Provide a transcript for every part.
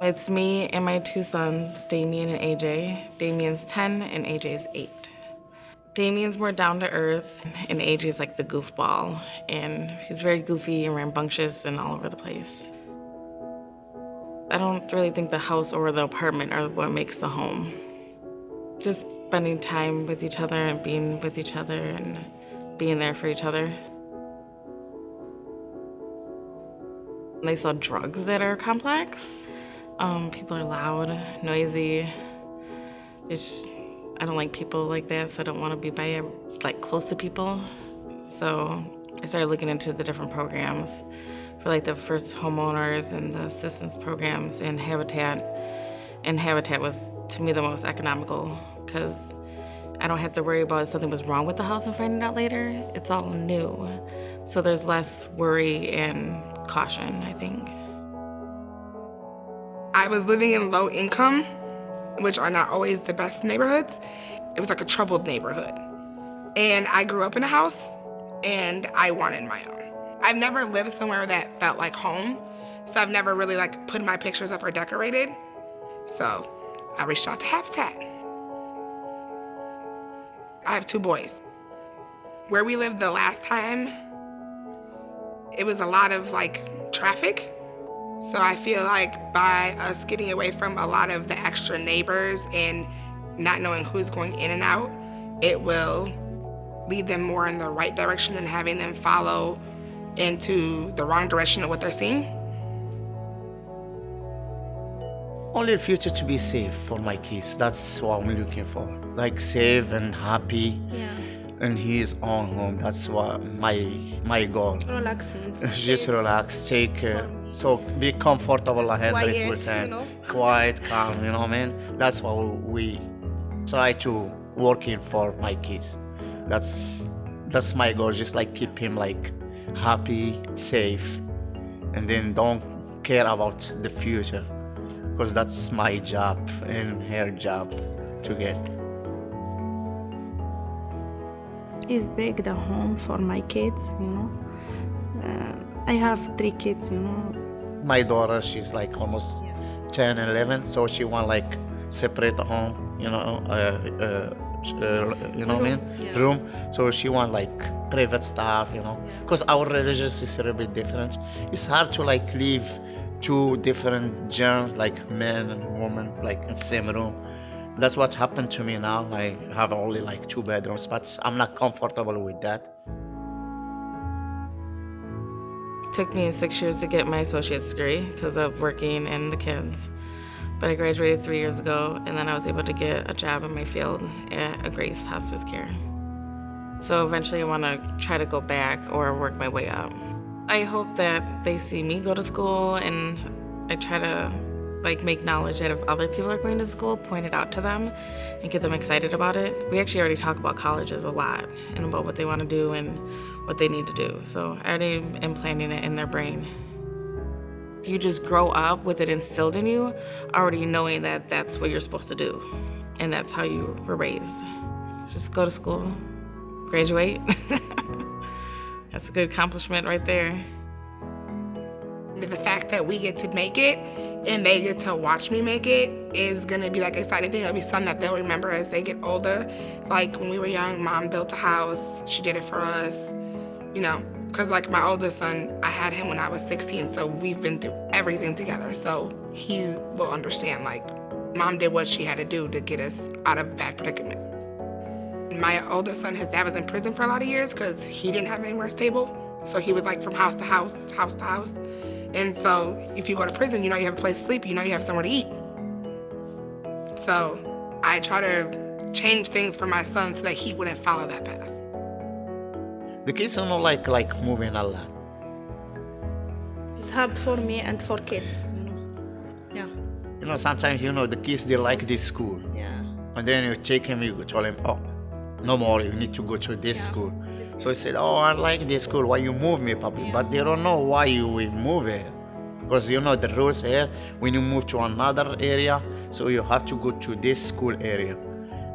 It's me and my two sons, Damien and AJ. Damien's 10 and AJ's 8. Damien's more down to earth, and AJ's like the goofball, and he's very goofy and rambunctious and all over the place. I don't really think the house or the apartment are what makes the home. Just spending time with each other and being with each other and being there for each other. They sell drugs at our complex. People are loud, noisy. I don't like people like that, so I don't want to be close to people. So I started looking into the different programs for like the first homeowners and the assistance programs in Habitat. And Habitat was, to me, the most economical because I don't have to worry about if something was wrong with the house and finding out later. It's all new. So there's less worry and caution, I think. I was living in low income, which are not always the best neighborhoods. It was like a troubled neighborhood. And I grew up in a house and I wanted my own. I've never lived somewhere that felt like home. So I've never really put my pictures up or decorated. So I reached out to Habitat. I have 2 boys. Where we lived the last time, it was a lot of traffic. So I feel like by us getting away from a lot of the extra neighbors and not knowing who's going in and out, it will lead them more in the right direction than having them follow into the wrong direction of what they're seeing. Only the future to be safe for my kids. That's what I'm looking for. Safe and happy. Yeah. And his own home. That's what my goal. Relaxing. Just relax, so be comfortable 100%. Quiet, calm, you know what I mean? That's what we try to working for my kids. That's my goal, just keep him happy, safe, and then don't care about the future. Because that's my job and her job to get. It's big, the home for my kids, I have 3 kids, My daughter, she's almost 10 and 11, so she want separate the home, you know what I mean? Yeah. Room. So she want private stuff, Because our religion is a little bit different. It's hard to live 2 different genders, men and women, in the same room. That's what happened to me now. I have only 2 bedrooms, but I'm not comfortable with that. It took me 6 years to get my associate's degree because of working and the kids. But I graduated 3 years ago, and then I was able to get a job in my field at a Grace Hospice Care. So eventually I want to try to go back or work my way up. I hope that they see me go to school, and I try to make knowledge that if other people are going to school, point it out to them and get them excited about it. We actually already talk about colleges a lot and about what they want to do and what they need to do. So I already am planning it in their brain. You just grow up with it instilled in you, already knowing that that's what you're supposed to do. And that's how you were raised. Just go to school, graduate. That's a good accomplishment right there. The fact that we get to make it and they get to watch me make it is gonna be exciting thing. It'll be something that they'll remember as they get older. When we were young, Mom built a house, she did it for us, Because my oldest son, I had him when I was 16, so we've been through everything together. So he will understand, Mom did what she had to do to get us out of bad predicament. My oldest son, his dad was in prison for a lot of years because he didn't have anywhere stable. So he was from house to house, house to house. And so if you go to prison, you have a place to sleep, you have somewhere to eat. So I try to change things for my son so that he wouldn't follow that path. The kids don't like moving a lot. It's hard for me and for kids, Yeah. Sometimes, the kids, they like this school. Yeah. And then you take him, you tell him, oh, no more, you need to go to this school. So he said, oh, I like this school, why you move me, Papi? Yeah. But they don't know why you will move here. Because the rules here, when you move to another area, so you have to go to this school area.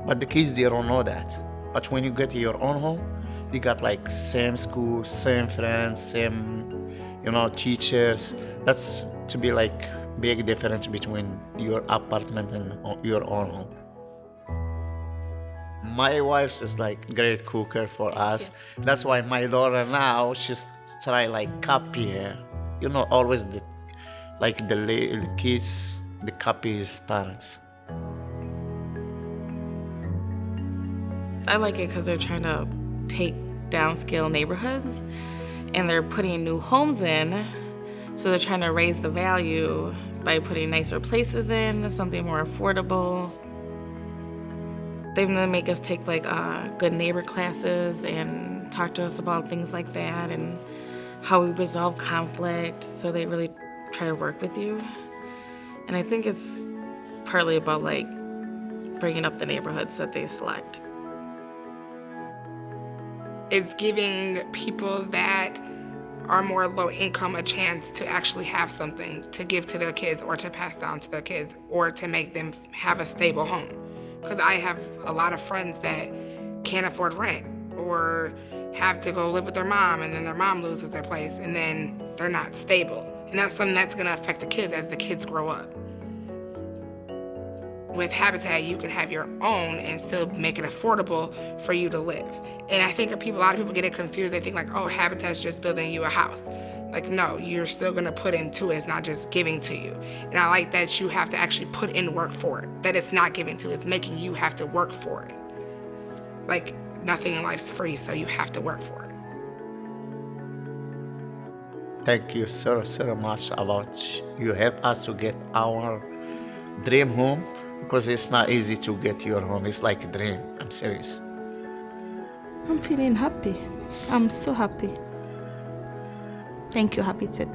But the kids, they don't know that. But when you get to your own home, they got same school, same friends, same, teachers. That's to be big difference between your apartment and your own home. My wife is like great cooker for us. That's why my daughter now she's try like copy her. You know, always the like the little kids, the copy his parents. I like it because they're trying to take downscale neighborhoods and they're putting new homes in. So they're trying to raise the value by putting nicer places in, something more affordable. They make us take like good neighbor classes and talk to us about things like that and how we resolve conflict. So they really try to work with you. And I think it's partly about like bringing up the neighborhoods that they select. It's giving people that are more low income a chance to actually have something to give to their kids or to pass down to their kids or to make them have a stable home. Because I have a lot of friends that can't afford rent or have to go live with their mom and then their mom loses their place and then they're not stable. And that's something that's gonna affect the kids as the kids grow up. With Habitat, you can have your own and still make it affordable for you to live. And I think a lot of people get it confused. They think like, oh, Habitat's just building you a house. Like, no, you're still gonna put into it. It's not just giving to you. And I like that you have to actually put in work for it. That it's not giving to you, it's making you have to work for it. Like, nothing in life's free, so you have to work for it. Thank you so much about you help us to get our dream home because it's not easy to get your home. It's like a dream. I'm serious. I'm feeling happy. I'm so happy. Thank you, Habitat.